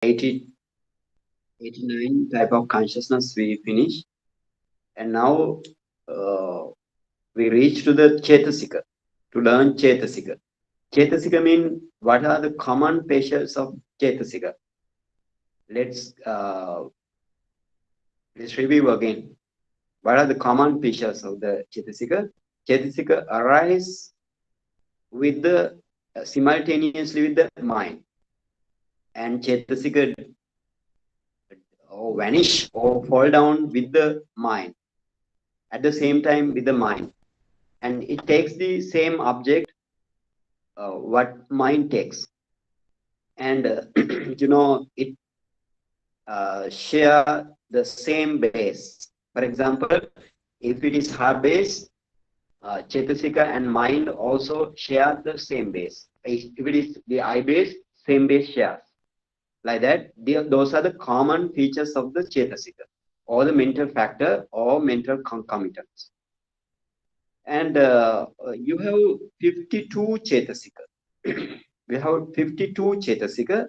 80, 89 type of consciousness we finish. And now we reach to the Cetasika, to learn Cetasika. Cetasika means what are the common features of Cetasika? Let's review again. What are the common features of the Cetasika? Cetasika arise with the simultaneously with the mind, and Cetasika or vanish or fall down with the mind at the same time with the mind, and it takes the same object what mind takes, and it share the same base. For example, if it is heart base, Chetasika and mind also share the same base. If it is the eye base, same base shares. Like that, those are the common features of the Chetasika, or the mental factor or mental concomitants. And you have 52 Chetasika. We have 52 Chetasika.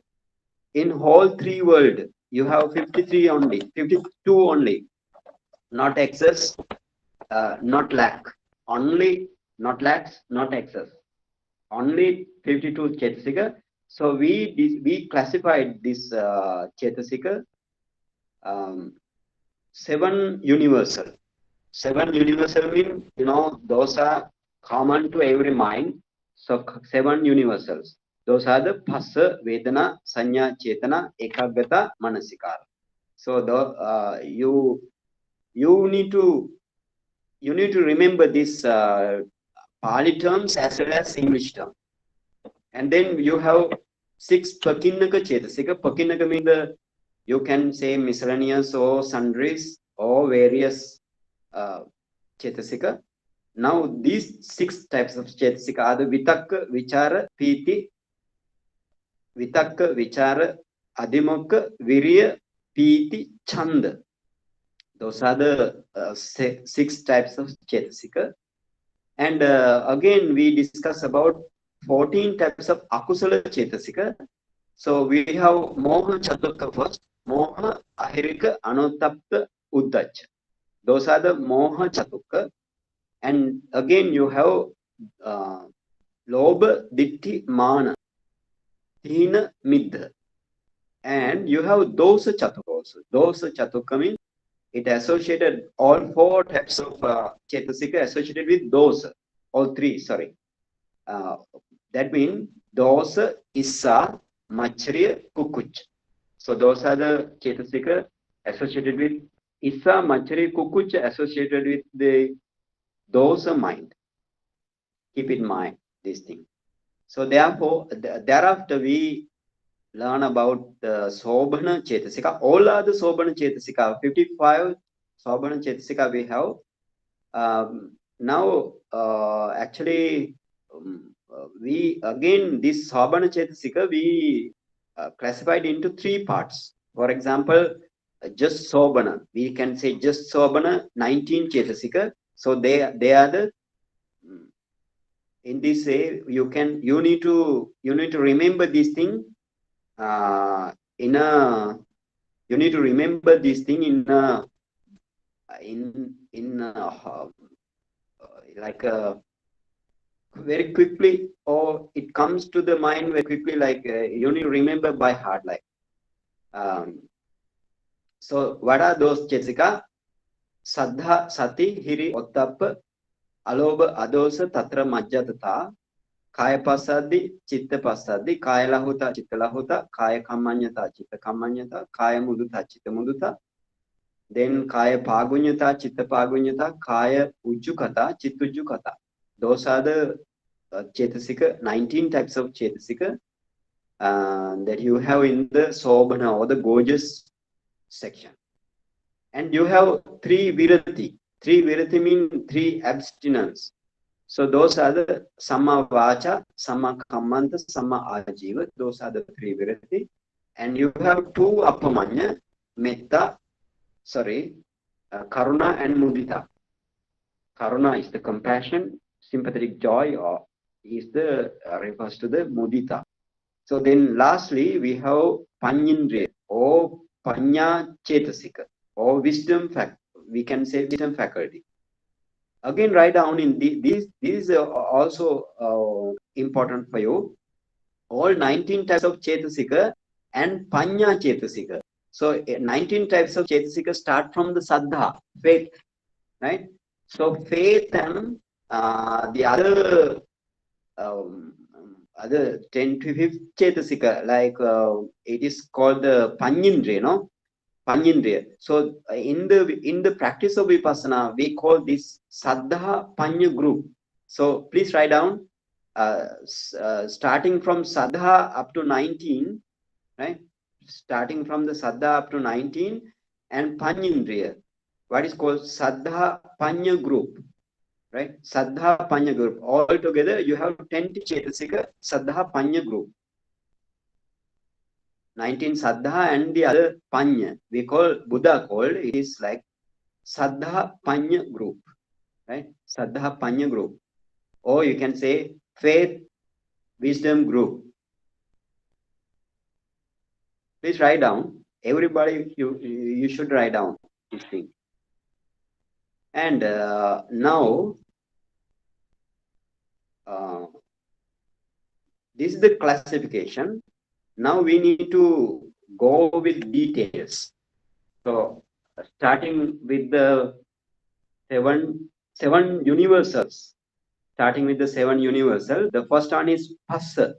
In whole three world, you have 53 only, 52 only. Not excess, not lack. Only, not lacks, not excess. Only 52 Chetasika. So we classified this Chetasika seven universal. Seven universal mean, those are common to every mind. So seven universals. Those are the Phassa, Vedana, Sanya, Chetana, Ekagata, Manasikara. So you need to remember this Pali terms as well as English term. And then you have 6 Pakinnaka Chetasika. Pakinnaka means you can say miscellaneous or sundries or various Chetasika. Now these 6 types of Chetasika are the Vitakka, Vichara, Piti, Vitakka, Vichara, Adhimokka, Virya, Piti, Chanda. Those are the 6 types of Chetasika. And again, we discuss about 14 types of Akusala Chetasika. So we have Moha Chatukka first. Moha, Ahirika, Anutapta, Uddach. Those are the Moha Chatukka. And again, you have Lobha, Ditti, Mana, Hina, Middha. And you have Dosa Chatukka also. Dosa Chatukka means it associated all 4 types of Chetasika associated with dosa. All 3, sorry. That means dosa, Issa, Machriya, Kukuch. So those are the Chetasika associated with Issa, Machriya, Kukuch associated with the dosa mind. Keep in mind this thing. So therefore, thereafter we learn about the Sobhana Chetasika. All are the Sobhana Chetasika. 55 Sobhana Chetasika we have. Now, actually, we again this Sobhana Chetasika we classified into 3 parts. For example, just Sobhana. We can say just Sobhana 19 Chetasika. So they are the in this way you need to remember this thing. You need to remember this thing in like very quickly, or it comes to the mind very quickly, like you need to remember by heart, like so what are those Chetasika? Saddha, Sati, Hiri, Ottappa, Alobha, Adosa, Tatra, Majjatata, Kaya Pasadi, Chitta Pasadi, Kaya Lahuta, Chitta Lahuta, Kaya Kamanyata, Chitta Kamanyata, Kaya Muduta, Chitta Muduta, then Kaya Pagunyata, Chitta Pagunyata, Kaya Ujjukata, Chitta Ujjukata. Those are the Chetasika, 19 types of Chetasika that you have in the Sobhana or the gorgeous section. And you have 3 Virati. 3 Virati mean 3 abstinence. So those are the Samma Vacha, Samma Kammanta, Samma Ajiva. Those are the 3 Virati. And you have 2 Appamanya, Metta, Karuna and Mudita. Karuna is the compassion, sympathetic joy, or is the refers to the Mudita. So then lastly, we have Panyindriya or Panya Cetasika or wisdom fact. We can say wisdom faculty. Again, write down in these are also important for you. All 19 types of Cetasika and Panya Cetasika. So 19 types of Cetasika start from the Saddha, faith, right? So faith and the other 10 to 15 Cetasika, like it is called the Panyindriya, no? Panyindriya. So in the practice of Vipassana, we call this Saddha Panya group. So please write down starting from Saddha up to 19, right? Starting from the Saddha up to 19 and Panyindriya. What is called Saddha Panya group, right? Saddha Panya group. All together you have 20 Cetasika Saddha Panya group. 19 Saddha and the other Panya. We call, Buddha called, it is like Saddha Panya group, right? Saddha Panya group. Or you can say faith wisdom group. Please write down. Everybody, you should write down this thing. And now, this is the classification. Now we need to go with details. So starting with the seven universals. Starting with the 7 universal. The first one is Phassa.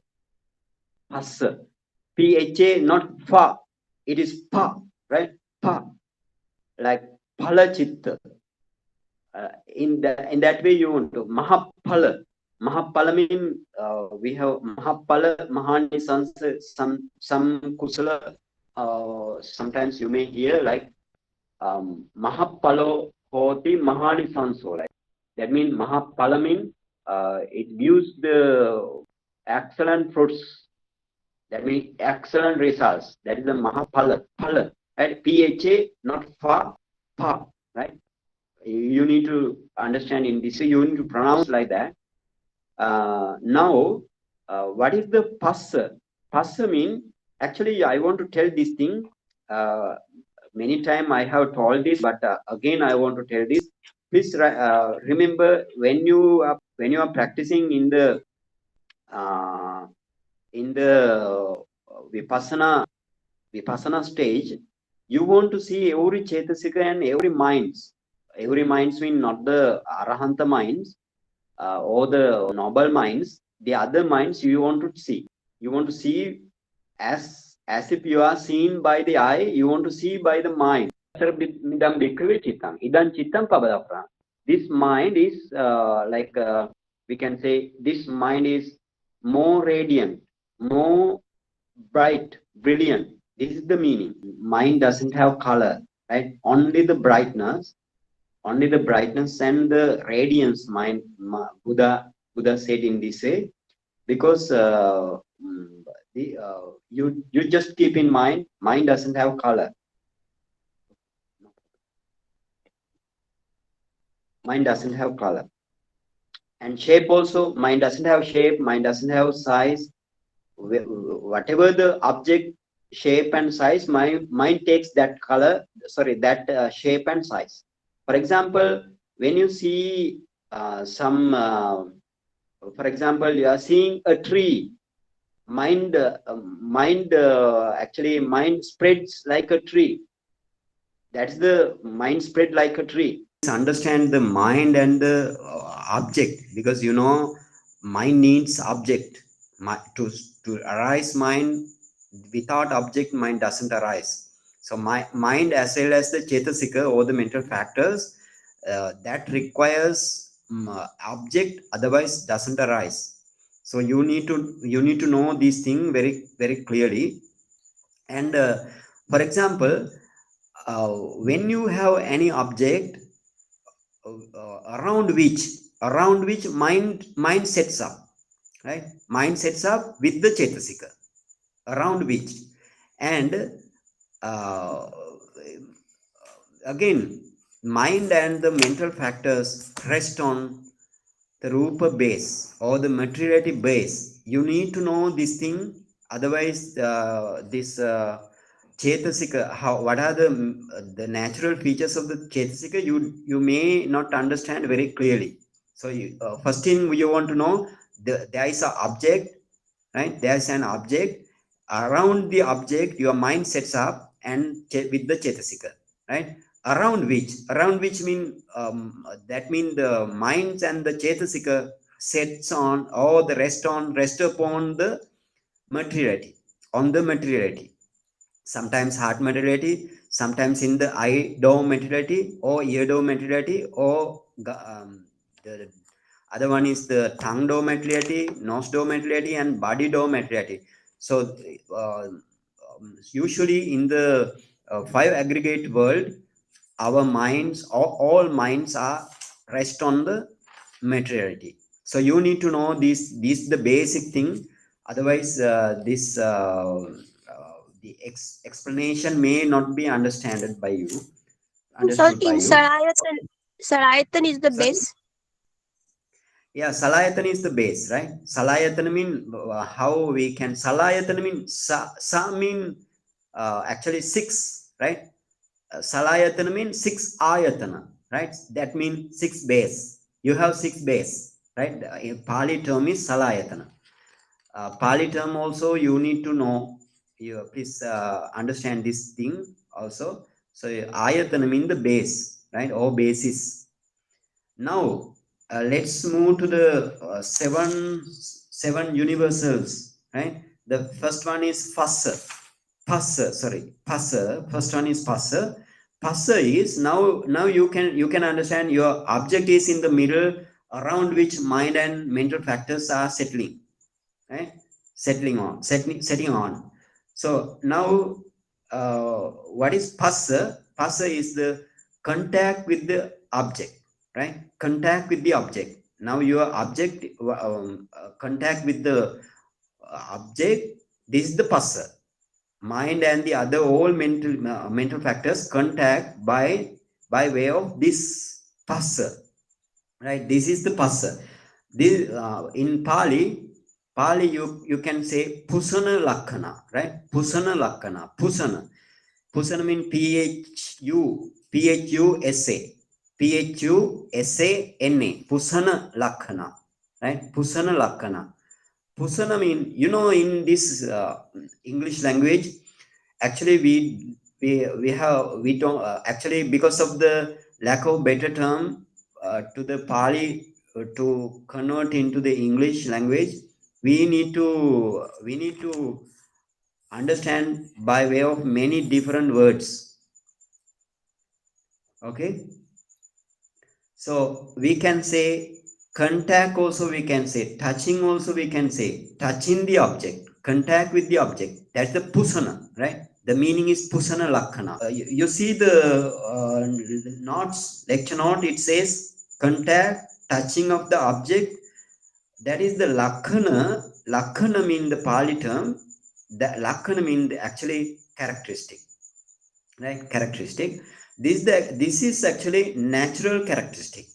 Phassa. P-H-A, not Pha. It is Pa, right? Pa. Like Phala-chitta. In that way you want to. Mahaphala. Mahaphala means we have Mahaphala, Mahanisansa, some Kusala. Sometimes you may hear like Mahapalo Hoti Mahanisanso. Like that means Mahaphala means it gives the excellent fruits. That means excellent results. That is the Mahaphala. Phala. Right? P-H-A, not Fa, Pa. Right? You need to understand in this way. You need to pronounce like that. Now, what is the Phassa? Phassa means, actually, I want to tell this thing. Many times I have told this, but again I want to tell this. Please remember when you are practicing in the Vipassana stage, you want to see every Cetasika and every minds. Every minds mean not the Arahanta minds or the noble minds. The other minds you want to see. You want to see as if you are seen by the eye. You want to see by the mind. This mind is we can say this mind is more radiant, more bright, brilliant. This is the meaning. Mind doesn't have color, right? Only the brightness and the radiance. Mind, Buddha said in this way, because you just keep in mind doesn't have color. Mind doesn't have color. And shape also, mind doesn't have shape, mind doesn't have size. Whatever the object shape and size, mind takes that color, that shape and size. For example, when you see for example, you are seeing a tree, mind spreads like a tree. That's the mind spread like a tree. Understand the mind and the object, because mind needs object to arise. Mind without object, mind doesn't arise. So mind as well as the Cetasika or the mental factors that requires object, otherwise doesn't arise. So you need to know these things very, very clearly. And for example, when you have any object around which mind sets up, right? Mind sets up with the Cetasika around which, and again, mind and the mental factors rest on the Rupa base or the materiality base. You need to know this thing Otherwise, this Cetasika, what are the natural features of the Cetasika, you may not understand very clearly. So first thing you want to know, there is an object, right? There is an object. Around the object, your mind sets up and with the Cetasika, right? Around which mean that mean the minds and the Cetasika sets on, or the rest upon the materiality, on the materiality. Sometimes heart materiality, sometimes in the eye dome materiality, or ear dome materiality, or the other one is the tongue dome materiality, nose dome materiality, and body dome materiality. So usually in the five aggregate world, our minds, all minds are rest on the materiality. So you need to know this the basic thing. Otherwise, explanation may not be So understood by in you. Salayatan is the So, base. yeah, Salayatan is the base, right? Salayatan mean how we can Salayatan mean sa mean actually six, right? Salayatana means six ayatana, right? That means six base. You have six base, right? In Pali term is Salayatana. Pali term also you need to know. You please understand this thing also. So ayatana means the base, right? Or basis. Now let's move to the seven universals, right? The first one is Phassa. Phassa. First one is Phassa. Phassa is now you can understand your object is in the middle, around which mind and mental factors are settling, right? Setting on. So now what is Phassa? Phassa is the contact with the object, right? Contact with the object. Now your object contact with the object. This is the Phassa. Mind and the other all mental factors contact by way of this Phassa, right? This is the Phassa. This in Pali you can say Pusana Lakkana, right? Pusana Lakkana. Pusana means Phusana. Phusana. Pusana Lakkana, right? Pusana Lakkana. Pusana mean, in this English language, actually we don't actually, because of the lack of better term to the Pali, to convert into the English language, we need to understand by way of many different words. Okay, so we can say contact, also we can say touching, also we can say touching the object, contact with the object. That's the Pusana, right? The meaning is Pusana Lakkana. You see the notes, lecture note, it says contact, touching of the object. That is the Lakkana. Lakkana mean the Pali term. The Lakkana mean the actually characteristic, right? Characteristic. This is actually natural characteristic.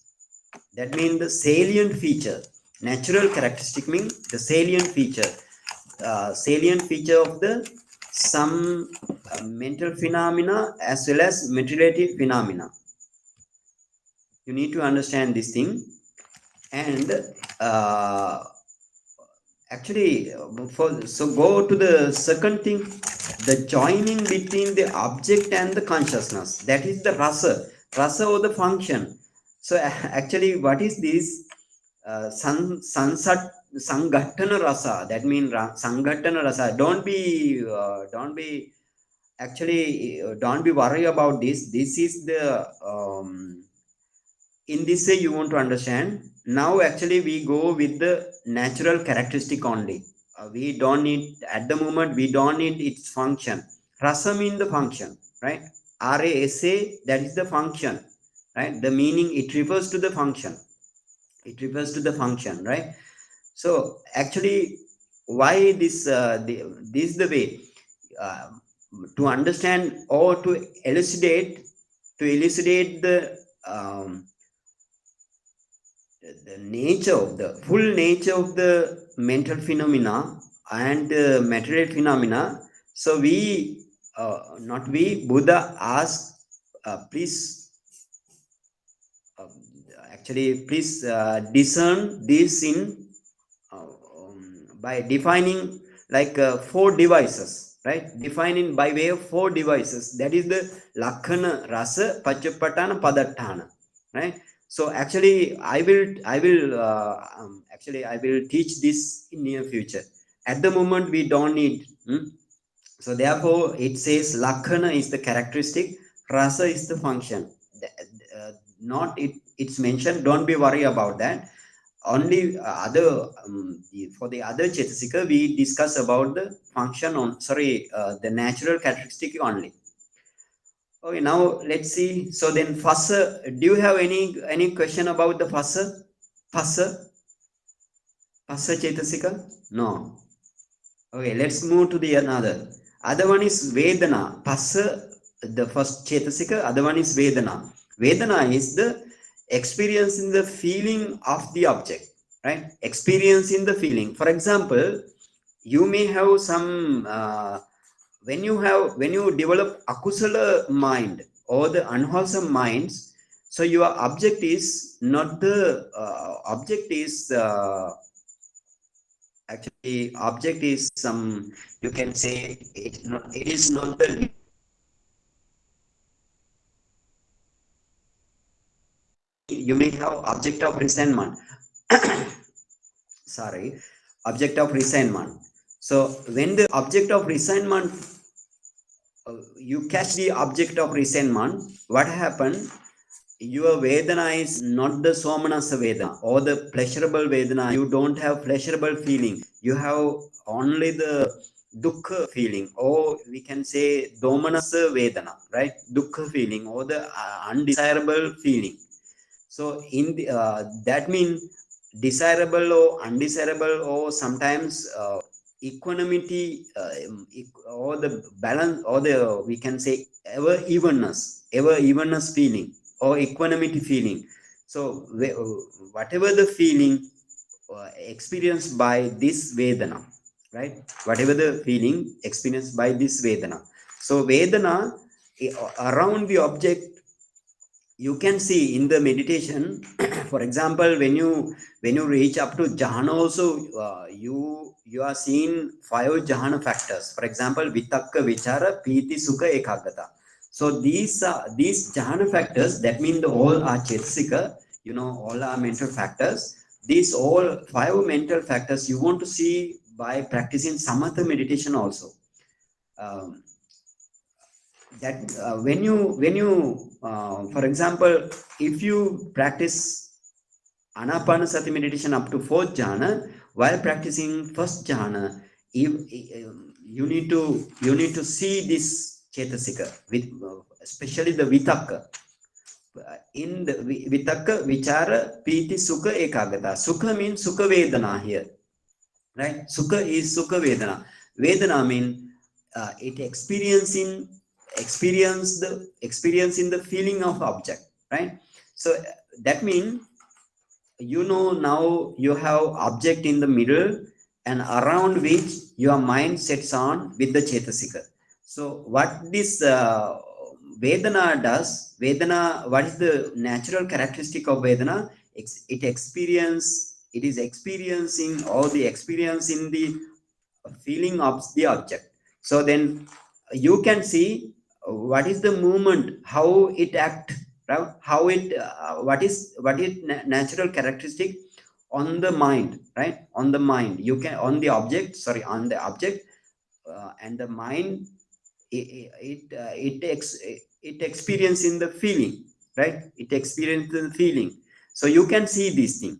That means the salient feature. Natural characteristic means the salient feature. Salient feature of the some mental phenomena as well as materiality phenomena. You need to understand this thing. And actually, so go to the second thing, the joining between the object and the consciousness. That is the rasa or the function. So actually, what is this? Sangatana rasa. That means sangatana rasa. Don't be actually don't be worried about this. This is the in this way you want to understand. Now actually we go with the natural characteristic only. We don't need at the moment. We don't need its function. Rasa mean the function, right? Rasa, that is the function, right? The meaning, it refers to the function. It refers to the function, right? So actually, why this is the way uh, to understand or to elucidate the nature of the full nature of the mental phenomena and material phenomena. So not we, Buddha asked, please, uh, please discern this in by defining like four devices, right? Defining by way of four devices. That is the Lakhana, Rasa, Pachapatana, Padattana, right? So I will teach this in near future. At the moment, we don't need. So therefore, it says Lakhana is the characteristic, Rasa is the function. Not it. It's mentioned. Don't be worried about that. Only for the other Cetasika, we discuss about the function on. Sorry, the natural characteristic only. Okay, now let's see. So then, Fasa. Do you have any question about the Fasa? Fasa Cetasika? No. Okay, let's move to the another. Other one is Vedana. Passa, the first Cetasika. Other one is Vedana. Vedana is the experience in the feeling of the object, right? Experience in the feeling. For example, you may have some when you develop akusala mind or the unwholesome minds. So your object is not the object is. Actually object is some, you can say it is not the, you may have object of resentment. Sorry, object of resentment. So when the object of resentment, you catch the object of resentment, what happened? Your Vedana is not the Somanasa Vedana or the pleasurable Vedana. You don't have pleasurable feeling. You have only the Dukkha feeling, or we can say Domanasa Vedana, right? Dukkha feeling or the undesirable feeling. So in the, that means desirable or undesirable, or sometimes equanimity or the balance, or the, we can say ever evenness feeling or equanimity feeling. So whatever the feeling experienced by this Vedana, right? Whatever the feeling experienced by this Vedana. So Vedana around the object, you can see in the meditation. For example, when you reach up to jhana also, you are seeing 5 jhana factors. For example, vitakka, vichara, piti, sukha, ekagrata. So these jhana factors, that mean the all are chetasika, all are mental factors. These all 5 mental factors you want to see by practicing samatha meditation also. um, that when you for example, if you practice anapanasati meditation up to 4th jhana, while practicing first jhana, you need to see this chetasika with especially the vitakka. In the vitakka, vichara, piti, sukha, ekagata. Sukha means sukha vedana here, right? Sukha is sukha vedana. Vedana means it experience in the feeling of object, right? So that means, now you have object in the middle, and around which your mind sets on with the chetasika. So what this vedana does, vedana, what is the natural characteristic of vedana? It is experiencing, or the experience in the feeling of the object. So then you can see what is the movement, how it act, right? How it what is natural characteristic on the mind, right? On the mind, you can, on the object, sorry, on the object, and the mind, it experience in the feeling, right? It experience the feeling. So you can see this thing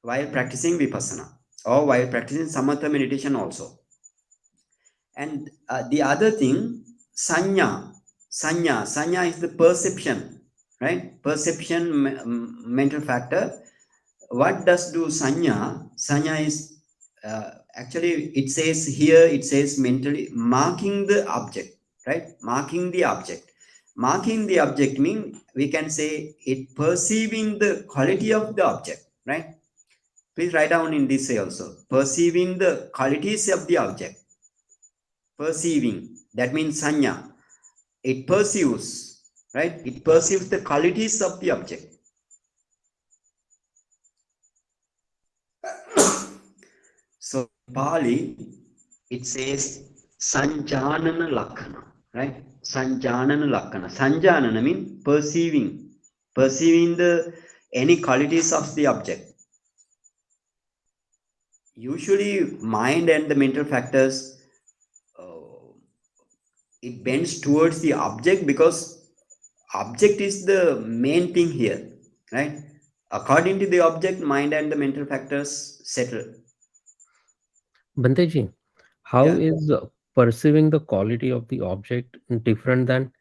while practicing vipassana or while practicing samatha meditation also. And the other thing, sanya is the perception, right? Perception, mental factor. What does do sanya? Sanya is actually, it says here, it says mentally marking the object, right? Marking the object. Marking the object means, we can say it perceiving the quality of the object, right? Please write down in this way also. Perceiving the qualities of the object. Perceiving, that means sanya. It perceives, right? It perceives the qualities of the object. So Pali, it says sanjanana lakkana, right? Sanjanana lakkana. Sanjanana means perceiving, perceiving the any qualities of the object. Usually, mind and the mental factors, it bends towards the object because object is the main thing here, right? According to the object, mind and the mental factors settle. Banteji, how Yeah. is perceiving the quality of the object different than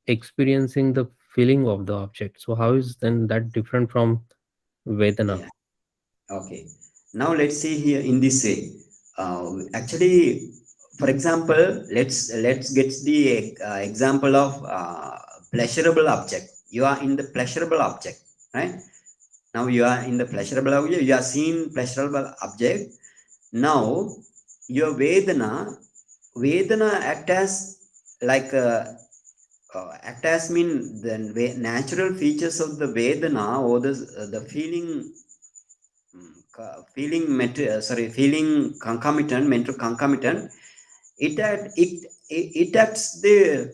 experiencing the feeling of the object? So how is then that different from Vedana? Yeah. Okay. Now let's see here in this way. Actually, for example, let's get the example of pleasurable object. You are in the pleasurable object, right? Now you are in the pleasurable object. You are seeing pleasurable object. Now your Vedana act as like act as mean the natural features of the Vedana or the feeling feeling concomitant, mental concomitant. It acts the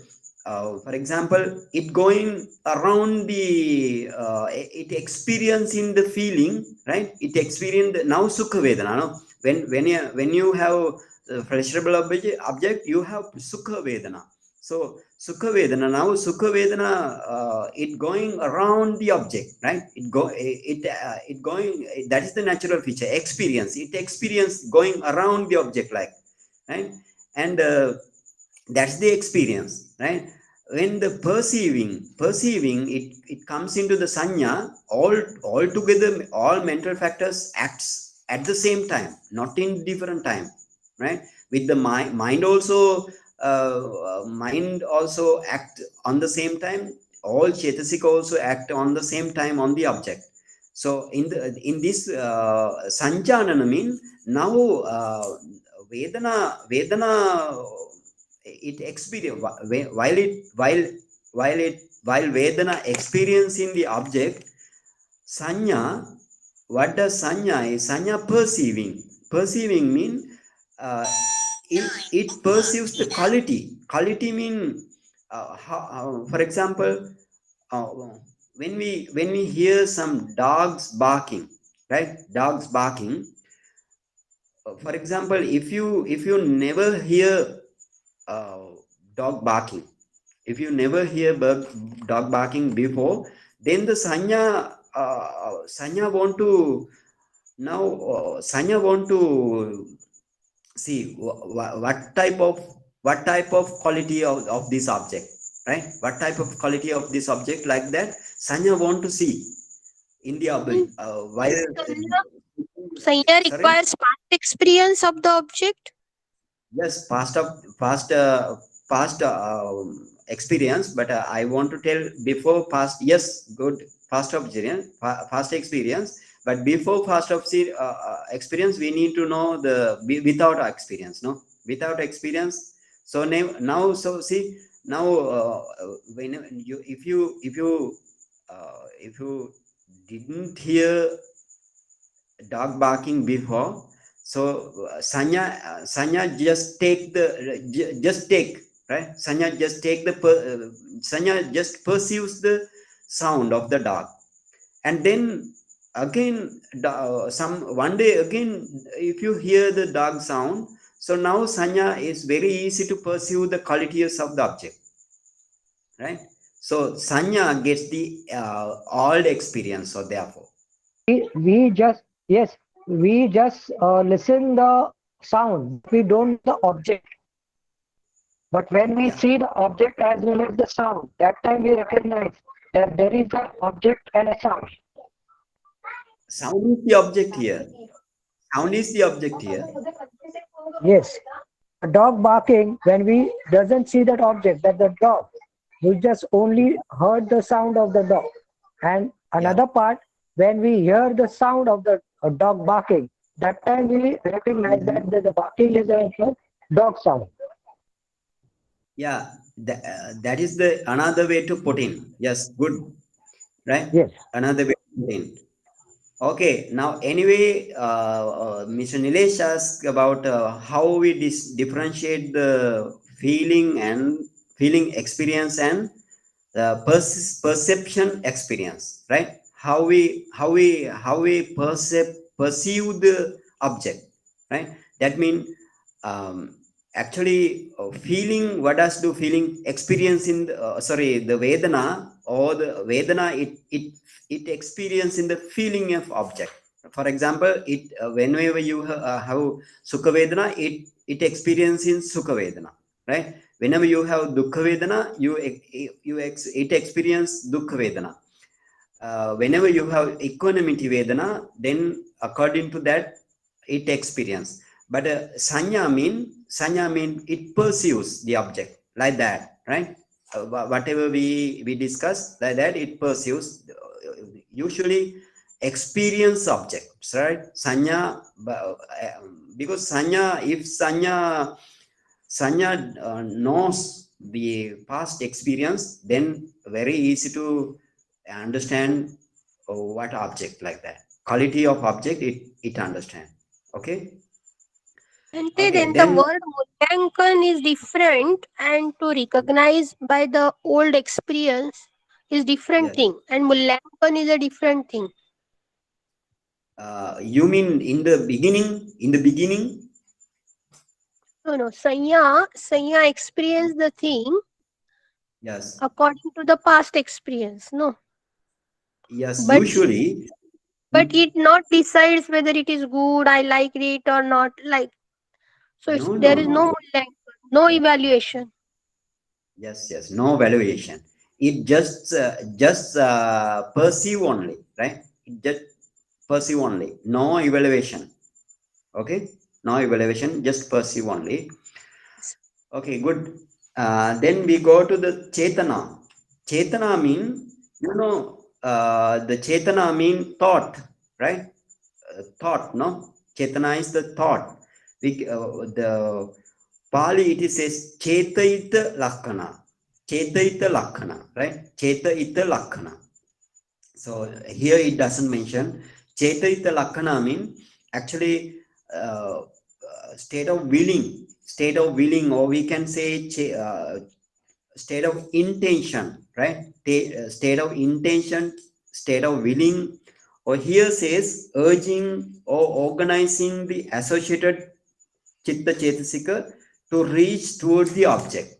for example, it going around the it experiencing the feeling, right? It experience now sukha vedana, no? When you have pleasurable object, you have sukha vedana. So sukha vedana, now sukha vedana, it going around the object, right? It going, that is the natural feature, experience. It experience going around the object, like, right? And that's the experience, right? When the perceiving, it comes into the sanya. All together, all mental factors acts at the same time, not in different time, right? With the mind also, mind also act on the same time. All Cetasika also act on the same time on the object. So in this sanjanana mean, now vedana it experience, while vedana experiencing the object, sanya, what does sanya is? Sanya perceiving mean it perceives the quality mean for example, uh, when we hear some dogs barking, right? Dogs barking. For example, if you never hear uh, dog barking, if you never hear dog barking before, then the sanya want to, now sanya want to see what type of quality of this object, right? What type of quality of this object, like that sanya want to see in the while Sanya sorry. requires past experience of the object. Yes, past experience, but I want to tell before past. Yes, good, past experience, past experience. But before past experience, we need to know the without experience. No, without experience. So now, so see now, when you if you didn't hear dog barking before, so sanya just take the just take, right? Sanya just take the sanya just perceives the sound of the dog. And then again, some one day again, if you hear the dog sound, so now sanya is very easy to perceive the qualities of the object, right? So sanya gets the all experience. So therefore, We just, yes, we just listen the sound. We don't know the object. But when we yeah, see the object as well as the sound, that time we recognize that there is an object and a sound. sound is the object here. Sound is the object here. Yes, a dog barking, when we doesn't see that object, that the dog, we just only heard the sound of the dog. And Yeah. another part, when we hear the sound of the a dog barking. That time we recognize that the barking is a dog sound. Yeah, that is the another way to put in. Yes, good, right? Yes. Another way to put in. Okay, now anyway, Mr. Nilesh asked about how we differentiate the feeling experience and the perception experience, right? How we perceive the object, right? That means um, actually feeling. What does do feeling experience in the, sorry, the vedana, or the vedana, it experience in the feeling of object. For example, it whenever you have sukha vedana, it experience in sukha vedana, right? Whenever you have dukkha vedana, it experience dukkha vedana. Whenever you have equanimity vedana, then according to that it experience. But sanya mean it perceives the object like that, right? Whatever we discuss like that, it perceives. Usually experience objects, right? Sanya, because sanya, if sanya knows the past experience, then very easy to understand what object, like that quality of object, it understand. Okay. And Okay, then the then word Mulyankan is different, and to recognize by the old experience is different yes, thing, and Mulyankan is a different thing. you mean in the beginning. No, no, Sanya experience the thing Yes, according to the past experience. No, yes, but usually. it not decides whether it is good, I like it or not. Like, so it's, No, no, there is no. no Mulyankan, no evaluation. Yes, yes, no valuation. It just perceive only, right? It just perceive only, no evaluation. Okay, no evaluation, just perceive only. Okay, good. Then we go to the Chetana. Chetana mean, the Chetana mean thought, right? Thought, no? Chetana is the thought. The Pali, it says Chetaita Lakkana. Chetaita Lakkana, right? Chetaita Lakkana. So here it doesn't mention. Chetaita Lakkana mean actually state of willing, or we can say state of intention, right? State of intention, state of willing, or here says urging or organizing the associated chitta chetasika to reach towards the object,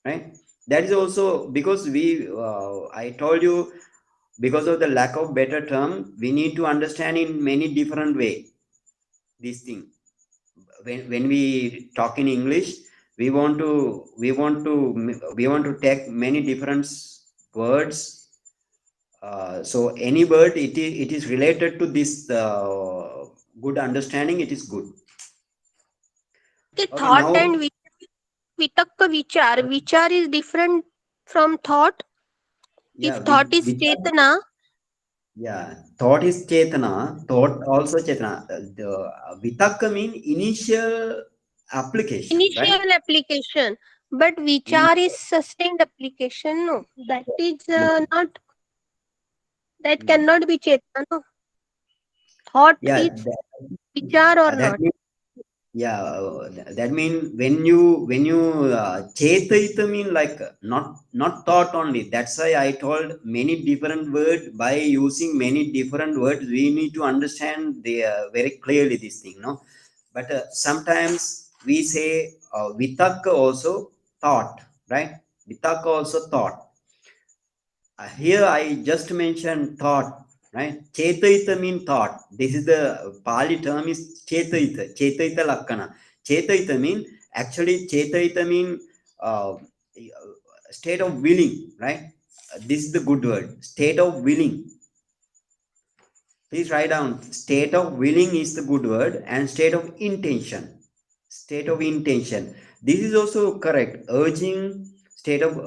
right? That is also because I told you, because of the lack of better term, we need to understand in many different way this thing. When we talk in English, we want to take many different words. So any word, it is related to this good understanding, it is good. Okay, Okay, thought now, and vitakka vichar. Vichar is different from thought. If yeah, thought is with chetana, yeah, thought is chetana, thought also chetana. The vitakka mean initial application, right? initial application, but vichar is sustained application. No, that is not, that Mm. cannot be chetana. No, thought Yeah, is vichar or that not. means, yeah, that mean when you chetayita mean like not thought only. That's why I told many different words. By using many different words, we need to understand the very clearly this thing, no? But sometimes we say vitakka also thought, right? Vitakka also thought. Here I just mentioned thought, right? Chetayita mean thought. This is the Pali term is Chetayita, Chetayita Lakkana. Chetayita mean, actually Chetayita mean state of willing, right? This is the good word, state of willing. Please write down, state of willing is the good word, and state of intention. State of intention. This is also correct. Urging, state of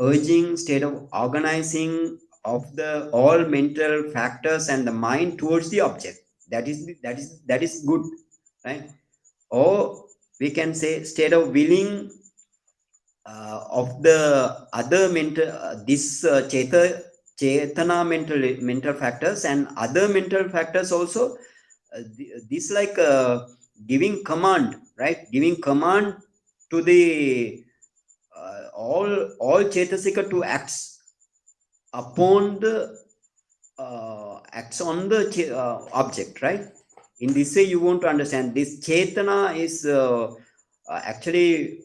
organizing of the all mental factors and the mind towards the object. That is good, right? Or we can say state of willing of the other mental chetana mental factors and other mental factors also. This like giving command, right? Giving command to the all Cetasika to acts upon the acts on the object, right? In this way, you want to understand this Chetana is actually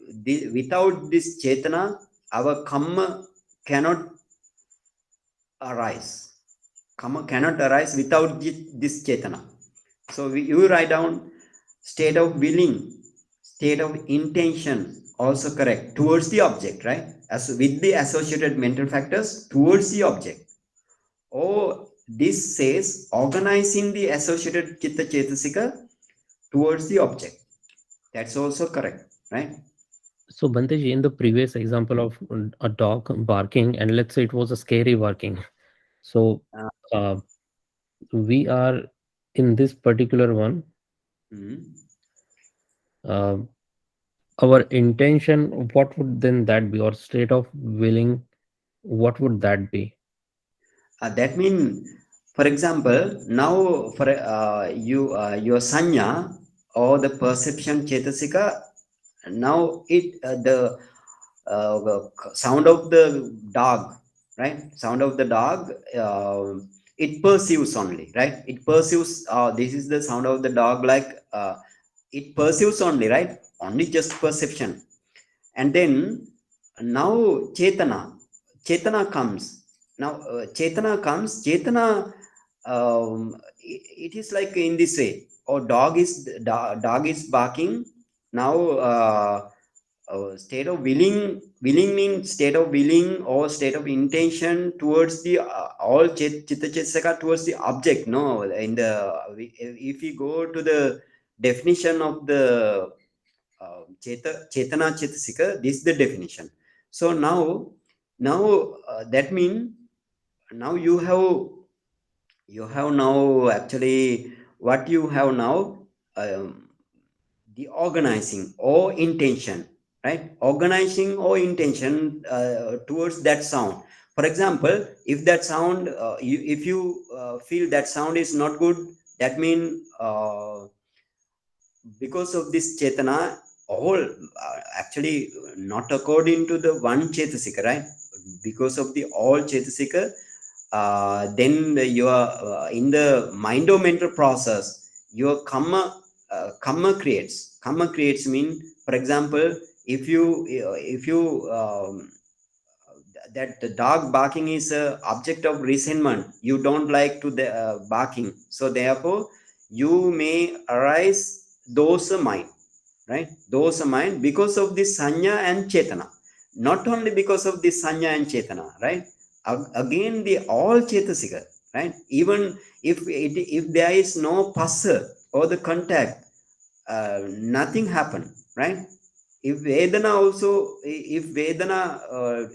without this Chetana, our Kamma cannot arise. Kamma cannot arise without this Chetana. So you write down state of willing, state of intention, also correct, towards the object, right? As with the associated mental factors towards the object. Or this says organizing the associated Chitta Cetasika towards the object. That's also correct, right? So Banteji, in the previous example of a dog barking, and let's say it was a scary barking. So uh, we are in this particular one. Mhm. Uh, our intention, what would then that be, or state of willing, what would that be? That means, for example, now for your sanya or the perception Cetasika, now the sound of the dog, right? Sound of the dog, it perceives only, right? It perceives, this is the sound of the dog, like it perceives only, right? Only just perception. And then now Chetana comes. Now Chetana, it is like in this way. Or dog is barking. Now state of willing means state of willing or state of intention towards the all chitta chetaka towards the object. No, in the if we go to the definition of the chetana chetasika, this is the definition. So now that means now you have now actually what you have now, um, the organizing or intention, right? Organizing or intention towards that sound. For example, if that sound if you feel that sound is not good, that means because of this chetana, all actually not according to the one chetasika, right? Because of the all chetasika, then you are in the mind or mental process, your karma creates mean, for example, if you that the dog barking is a object of resentment, you don't like to the barking, so therefore you may arise those mind, right? Those mind because of this sanya and chetana, not only because of this sanya and chetana, right? Again the all chetasika, right? Even if there is no passa or the contact, nothing happen, right? If vedana also, if vedana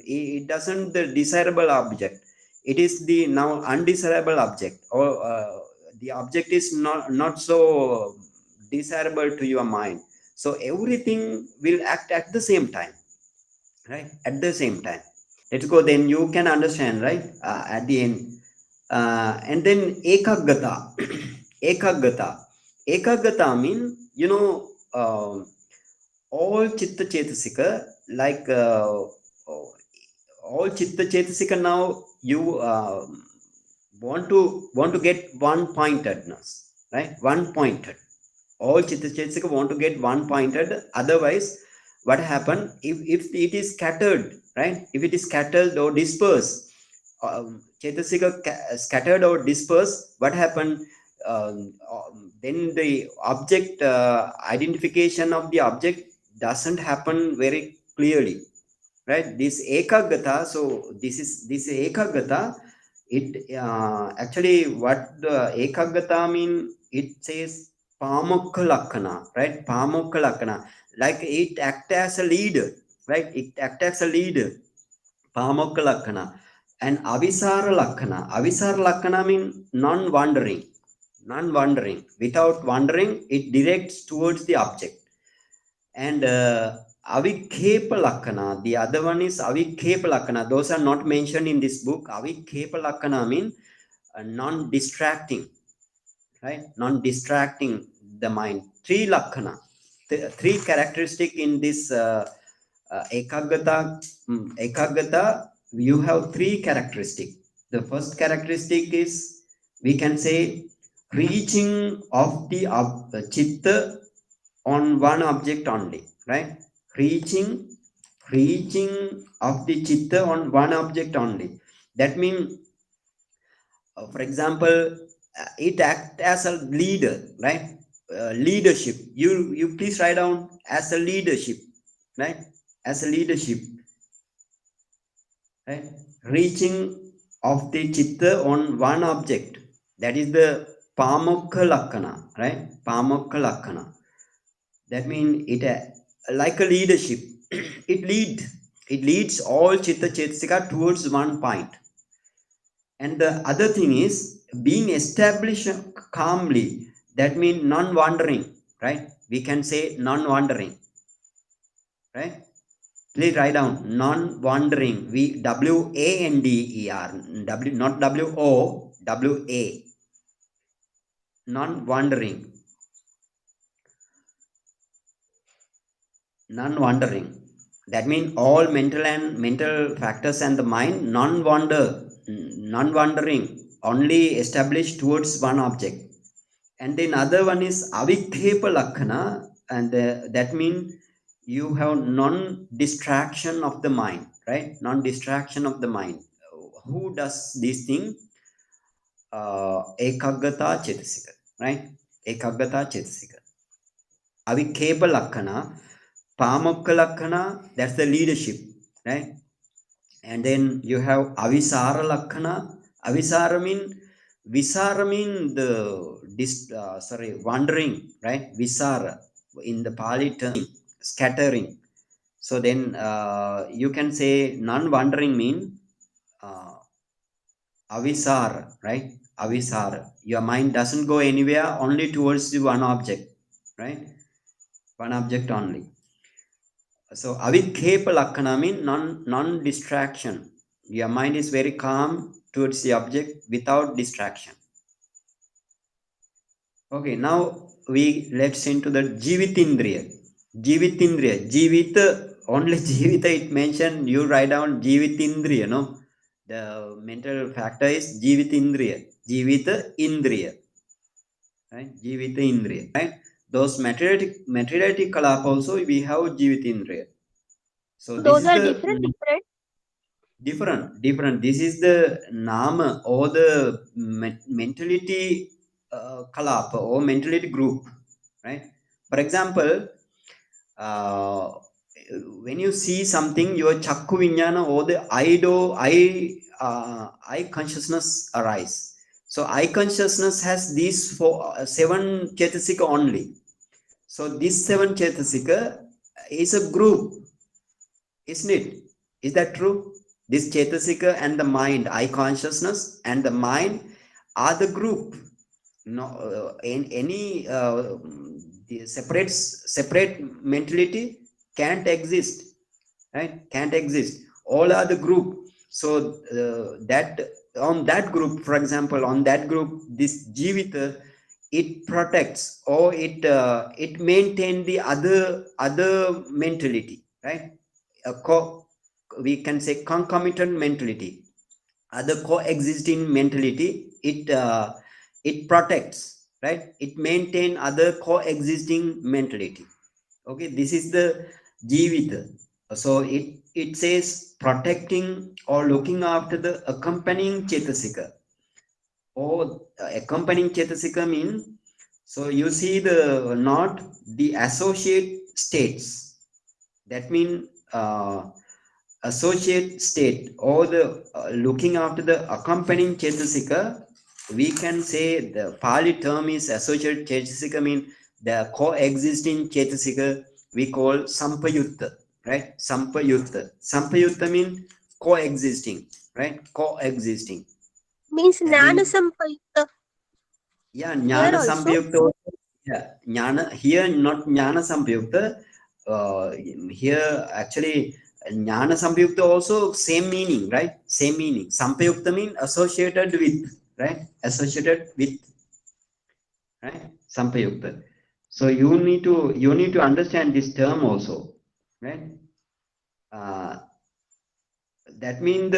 it doesn't the desirable object, it is the now undesirable object, or the object is not so desirable to your mind, so everything will act at the same time, right? At the same time. Let's go, then you can understand, right? At the end, and then ekagata. ekagata ekagata mean, um, all chitta chetasika, like all chitta chetasika, now you want to get one pointedness, right? One pointed. All chitta chetasika want to get one pointed, otherwise what happen, if it is scattered, right? If it is scattered or dispersed, chetasika scattered or dispersed, what happened? Then the object identification of the object doesn't happen very clearly, right? This ekagata, so this ekagata, it actually what the ekagata mean, it says pamokka lakkana, right? Pamokka lakkana, like it act as a leader, right? It act as a leader, pamokka lakkana. And avisara lakkana mean non wandering, non-wandering. Without wandering, it directs towards the object. And Avikhepa Lakkana, the other one is Avikhepa Lakkana. Those are not mentioned in this book. Avikhepa Lakkana means non-distracting, right? Non-distracting the mind. Three Lakkana, three characteristic in this Ekagata. Ekagata, you have three characteristic. The first characteristic is, we can say, reaching of the chitta on one object only, right? Reaching of the chitta on one object only. That means, for example, it act as a leader, right? Leadership. You please write down as a leadership, right? As a leadership, right? Reaching of the chitta on one object. That is the Pamukha Lakkana, right? Pamukha Lakkana. That means it like a leadership. it leads all chitta chetasika towards one point. And the other thing is being established calmly. That means non-wandering, right? We can say non-wandering, right? Please write down non-wandering. WANDER. Not WO, WA. Non-wandering. Non-wandering. That means all mental factors and the mind non-wandering, only established towards one object. And then other one is Avikhepa Lakkana, and that means you have non-distraction of the mind, right? Non-distraction of the mind. Who does this thing? Ekagata Cetasika, right? Ekagata Cetasika. Avikhepa Lakkana, Pamukha Lakkana, that's the leadership, right? And then you have Avisara Lakkana. Avisara mean, Visara mean the wandering, right? Visara in the Pali term, scattering. So then you can say non-wandering mean Avisara, right? Avisara. Your mind doesn't go anywhere, only towards the one object, right? One object only. So Avikhepa Lakkana means non-distraction. Your mind is very calm towards the object without distraction. Okay, now let's into the Jivitindriya. Jivita, only Jivita it mentioned, you write down Jivitindriya, no? The mental factor is Jivitindriya. Jivita Indriya. Right? Jivita Indriya. Right? Those materiality kalapa also we have Jivitindriya. So this Those is are the different. This is the nama or the mentality kalapa or mentality group, right? For example, when you see something, your chakku vinyana or the eye consciousness arise. So eye consciousness has these seven chetasika only. So this seven chetasika is a group, isn't it? Is that true? This Cetasika and the mind, eye consciousness and the mind are the group. No, in any the separate mentality can't exist, right? Can't exist. All are the group. So that on that group, for example, on that group, this Jivita, it protects or it maintains the other mentality, right? We can say concomitant mentality, other coexisting mentality. It protects, right? It maintain other coexisting mentality. Okay, this is the Jivita. So it says protecting or looking after the accompanying Cetasika. Or accompanying Cetasika means, so you see the associate states. That means associate state or the looking after the accompanying Cetasika. We can say the Pali term is associate Cetasika, mean the coexisting Cetasika we call Sampayutta, right? Sampayutta means coexisting, right? Coexisting. means That means Nana Sampayutta. Yeah, Here Jnana also. Sampayukta. Yeah, Jnana, here not Jnana Sampayukta. Here actually Jnana Sampayukta also same meaning, right? Same meaning. Sampayukta means associated with, right? Associated with, right? Sampayukta. So you need to understand this term also, right? Uh, that means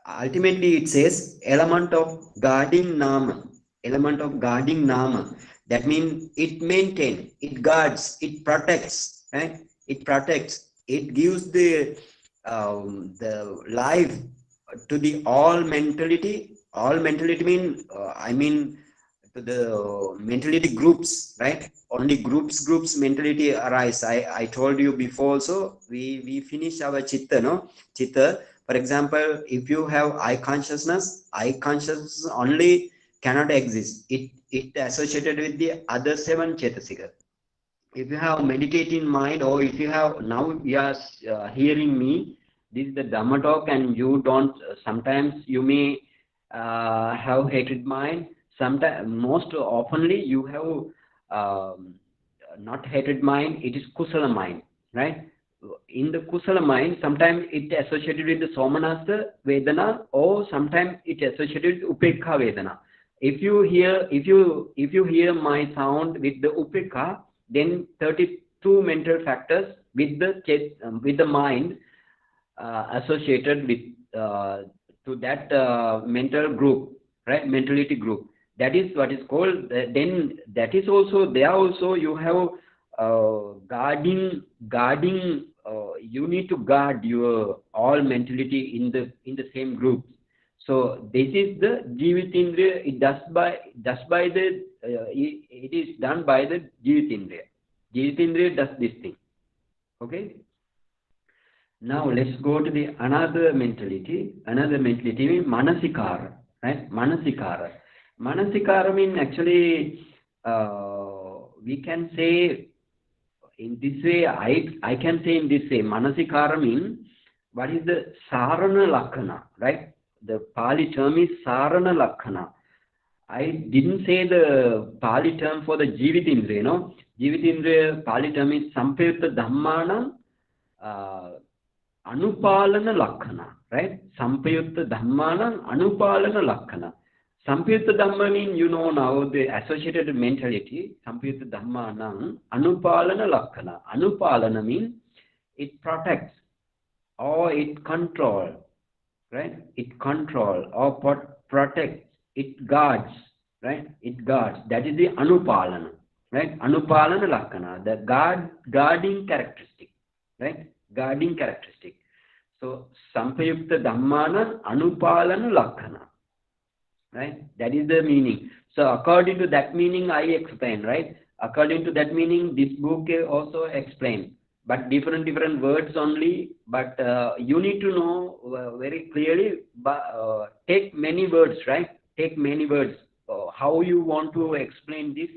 ultimately it says element of guarding nama, element of guarding nama. That means it maintains, it guards, it protects, right? It protects, it gives the life to the all mentality mean I mean to the mentality groups, right? Only groups mentality arise. I told you before also, we finish our chitta, no? Chitta, for example, if you have eye consciousness only cannot exist. It associated with the other seven chetasika. If you have meditating mind, or if you have, now you are hearing me, this is the Dhamma talk, and you don't, sometimes you may have hated mind, sometimes most oftenly you have not hated mind, it is kusala mind, right? In the kusala mind, sometimes it associated with the somanasa vedana, or sometimes it associated with upekha vedana. If you hear my sound with the upekha, then 32 mental factors with the mind associated with to that mental group, right? Mentality group. That is what is called. Then that is also there. Also, you have guarding. You need to guard your all mentality in the same group. So this is the Jivitindriya. It does by the it is done by the Jivitindriya. Jivitindriya does this thing. Okay. Now let's go to the another mentality. Another mentality means manasikara, right? Manasikara means actually we can say in this way. I can say in this way. Manasikara means what is the sarana lakhana, right? The Pali term is sarana lakhana. I didn't say the Pali term for the Jivitindriya, no? Jivitindriya Pali term is Sampayutta Dhammana Anupalana Lakhana, right? Sampayutta Dhammana Anupalana Lakhana. Sampayutta Dhamma means, you know now, the associated mentality. Sampayutta Dhammanam Anupalana Lakhana. Anupalana means it protects or it controls, right? It control or protects, it guards, right? It guards. That is the anupalana, right? Anupalana lakkana, the guarding characteristic, right? Guarding characteristic. So sampayukta dhammana anupalana lakkana, right? That is the meaning. So according to that meaning I explain, right? According to that meaning this book also explains, but different words only. But you need to know very clearly, but take many words, right? Take many words. How you want to explain this?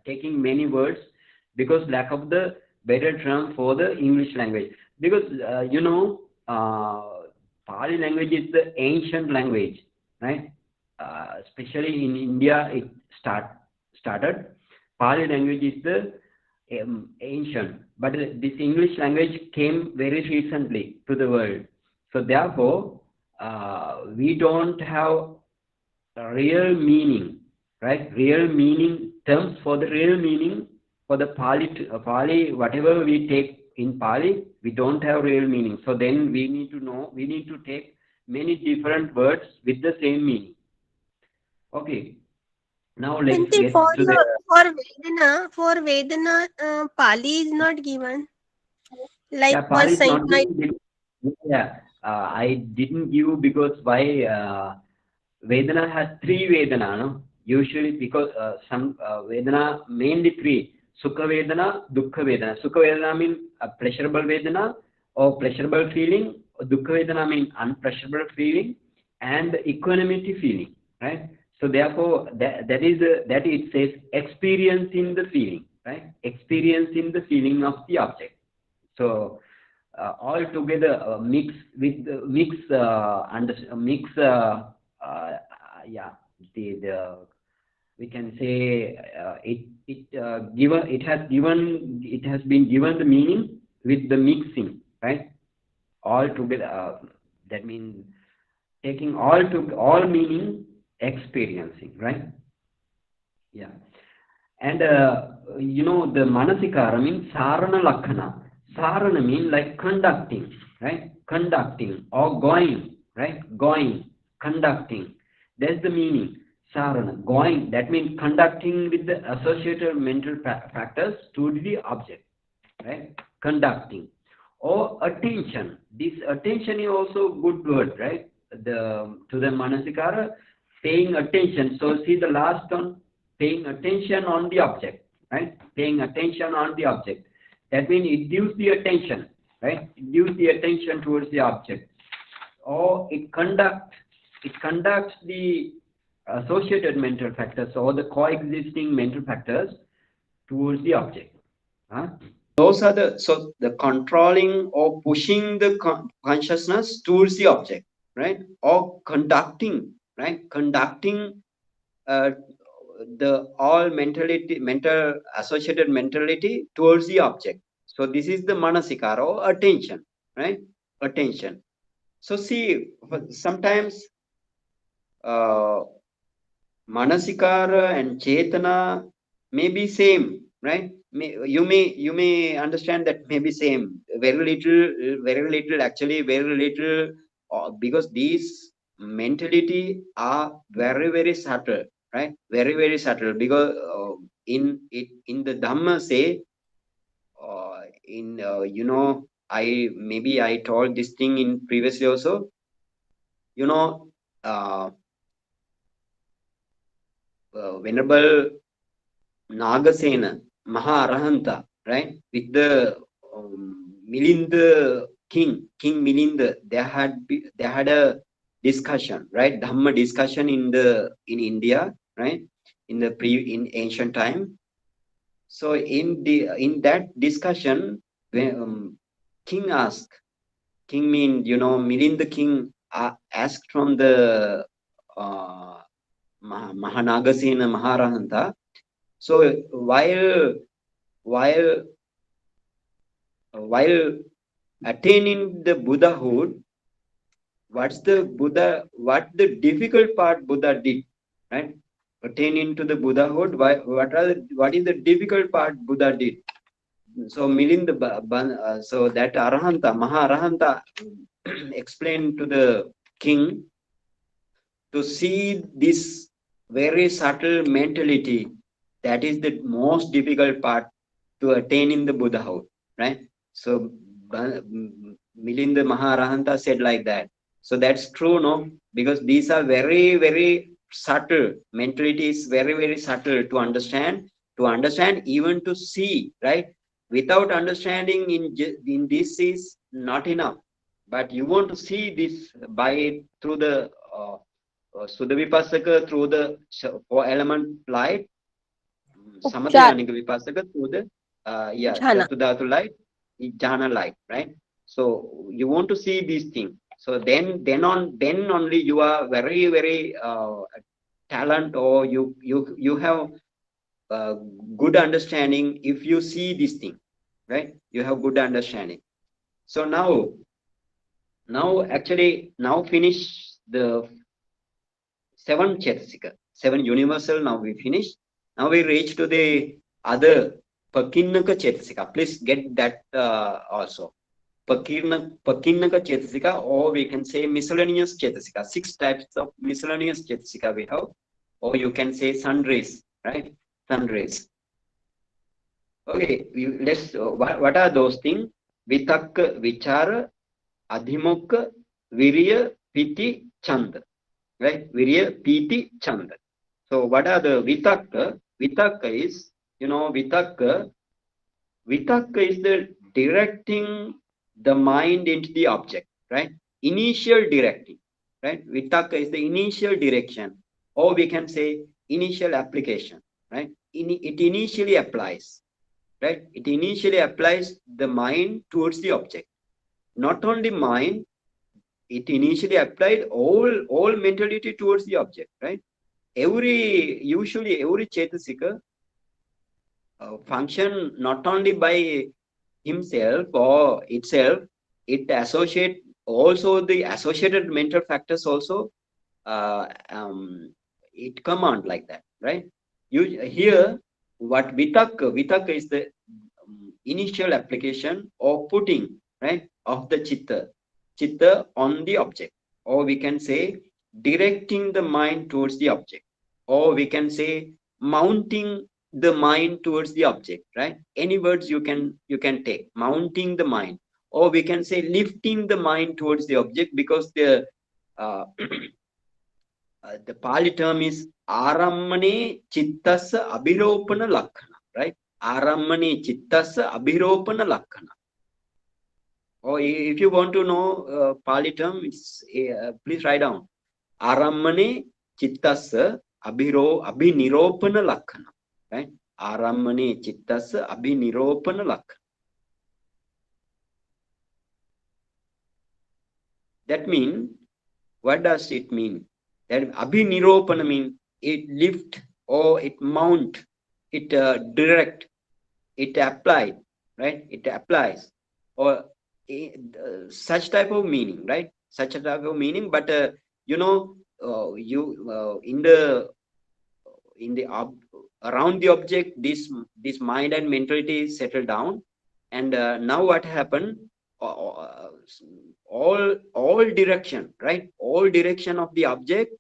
Taking many words, because lack of the better term for the English language. Because Pali language is the ancient language, right? Especially in India, it started. Pali language is the ancient, but this English language came very recently to the world. So therefore, we don't have real meaning, right? Real meaning terms for the real meaning for the Pali, whatever we take in Pali, we don't have real meaning. So then we need to take many different words with the same meaning. Okay. Now let's Bhante, get to the for Vedana, Pali is not given. Like Pali was is saying not my given. Yeah, I didn't give because why Vedana has three Vedana, no? Usually because some Vedana, mainly three: Sukha Vedana, Dukkha Vedana. Sukha Vedana means a pleasurable Vedana or pleasurable feeling. Dukkha Vedana means unpleasurable feeling and equanimity feeling, right? So therefore, that it says experiencing the feeling, right? Experiencing the feeling of the object. So all together mix with mix and mix yeah, the we can say it has been given the meaning with the mixing, right? All together. That means taking all meaning, experiencing, right? Yeah. And the manasikara means sarana lakhana. Sarana means like conducting, right? Conducting or going, right? Going, conducting. That's the meaning. Sarana, going. That means conducting with the associated mental factors to the object, right? Conducting. Or attention. This attention is also a good word, right? To the manasikara, paying attention. So see the last one, paying attention on the object, right? Paying attention on the object. That means it gives the attention, right? It gives the attention towards the object. Or it conducts the associated mental factors or the coexisting mental factors towards the object. Huh? Those are the controlling or pushing the consciousness towards the object, right? Or conducting, right? Conducting the all mental associated mentality towards the object. So this is the manasikara or attention, right? Attention. So see, sometimes manasikara and chetana may be same, right? You may understand that may be same. Very little, actually very little, because these mentality are very subtle, right? Very subtle, because in the Dhamma say, I told this thing in previously also, Venerable Nagasena, Maharahanta, right? With the Milinda King Milinda, they had a discussion, right? Dhamma discussion in India, right? In ancient time. So in that discussion, when King mean Milinda King asked from the Mahanagasena Maharahanta. So while attaining the Buddhahood, what the difficult part Buddha did, right? Attaining to the Buddhahood, what is the difficult part Buddha did? So so that Arahanta, Maharahanta explained to the king to see this very subtle mentality. That is the most difficult part to attain in the Buddhahood, right? So Milinda Maharahanta said like that. So that's true, no? Because these are very subtle. Mentality is very subtle to understand, even to see, right? Without understanding in this is not enough. But you want to see this through the Sudha Vipassaka, through the 4-element light, Samadhyānika Vipassaka through the Chattudhatu light, jhana light, right? So you want to see these things. So then only you are very talent, or you have good understanding if you see this thing, right? You have good understanding. So now finish the 7 Cetasika, 7 universal. Now we finish. Now we reach to the other Pakinnaka Cetasika. Please get that also. Pakinnaka Cetasika, or we can say miscellaneous Cetasika. 6 types of miscellaneous Cetasika we have. Or you can say sun rays, right? Sun rays. Okay, let's. What are those things? Vitakka, Vichara, Adhimukha, Virya, Piti, Chanda. Right? Virya, Piti, Chanda. So what are the Vitakka? Vitakka is, Vitakka is the directing the mind into the object, right? Initial directing, right? Vitakka is the initial direction, or we can say initial application, right? It initially applies, right? It initially applies the mind towards the object. Not only mind, it initially applied all mentality towards the object, right? usually every Cetasika function not only by himself or itself, it associate also the associated mental factors also it command like that, right? Here what vitaka is the initial application or putting, right, of the chitta on the object, or we can say directing the mind towards the object, or we can say mounting the mind towards the object, right? Any words you can take, mounting the mind, or we can say lifting the mind towards the object, because uh, the Pali term is Arammane Chittasa Abhiropana Lakhana, right? Arammane Chittasa Abhiropana Lakhana. Or if you want to know Pali term, please write down Arammane Chittasa Abhiniropana Lakhana, right? Arammane Chittasa Abhiniropana Lakhana. That means, what does it mean? That Abhiniropana means it lift or it mount, it direct, it applied, right? It applies, or such type of meaning, right? Such a type of meaning. But you know, in the around the object, this mind and mentality settle down, and now what happened? All direction, right? All direction of the object,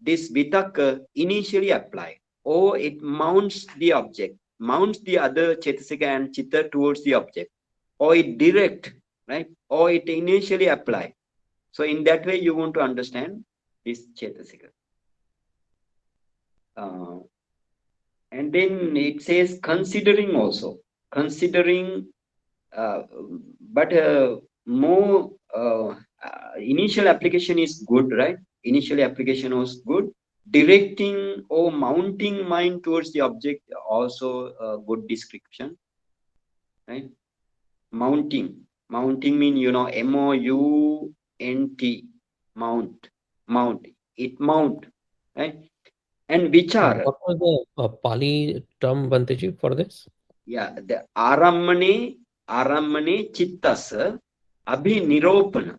this vitaka initially applied, or it mounts the object, mounts the other Cetasika and Chitta towards the object, or it direct, right? Or it initially apply. So in that way, you want to understand this Cetasika. And then it says considering also, considering, but more initial application is good, right? Initial application was good. Directing or mounting mind towards the object, also a good description, right? Mounting mean, you know, M-O-U-N-T, mount, it mount, right? And vichara. What was the Pali term, Banteji, for this? Yeah, the arammane chittasa abhiniropana.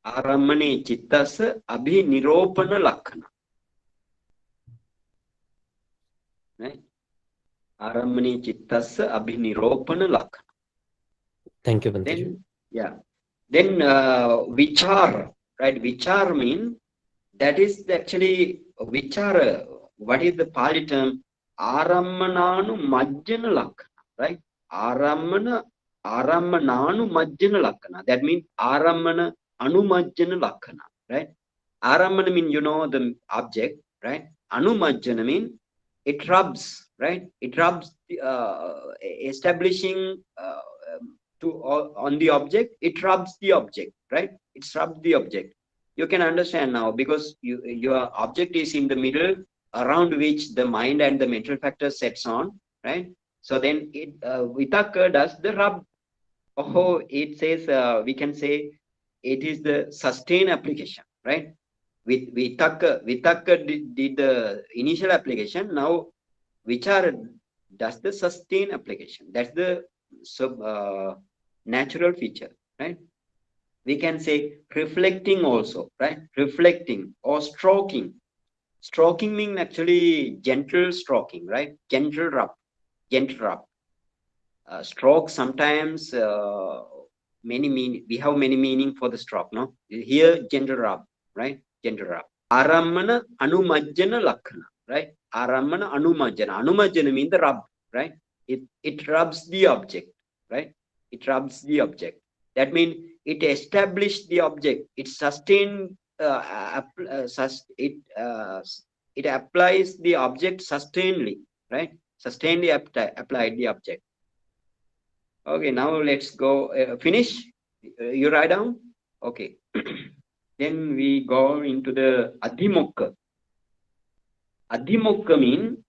Arammane chittasa abhiniropana lakhana. Right? Arammane chittasa abhiniropana lakhana. Thank you, Banteji. Then, yeah. Then vichar, right? Vichar mean, that is actually vichara. What is the Pali term? Arammananu majjana lakhana, right? Arammananu majjana lakhana. That means arammana anumajjana lakhana, right? Arammana mean, you know, the object, right? Anumajjana mean it rubs, right? It rubs, establishing on the object. It rubs the object, right? It rubs the object. You can understand now, because your object is in the middle, around which the mind and the mental factor sets on, right? So then it vitaka does the rub. Oh, it says, we can say it is the sustain application, right? With vitaka did the initial application. Now vichara does the sustain application. That's the natural feature, right? We can say reflecting also, right? Reflecting or stroking. Stroking means actually gentle stroking, right? Gentle rub. Stroke sometimes we have many meaning for the stroke, no? Here gentle rub, right? Gentle rub. Arammana anumajjana lakhana, right? Arammana anumajjana. Anumajjana means the rub, right? It rubs the object, right? It rubs the object. That means it established the object. It sustained. It applies the object sustainedly, right? Sustainedly applied the object. Okay, now let's go. Finish. You write down. Okay. Then we go into the adhimukha. Adhimukha mean,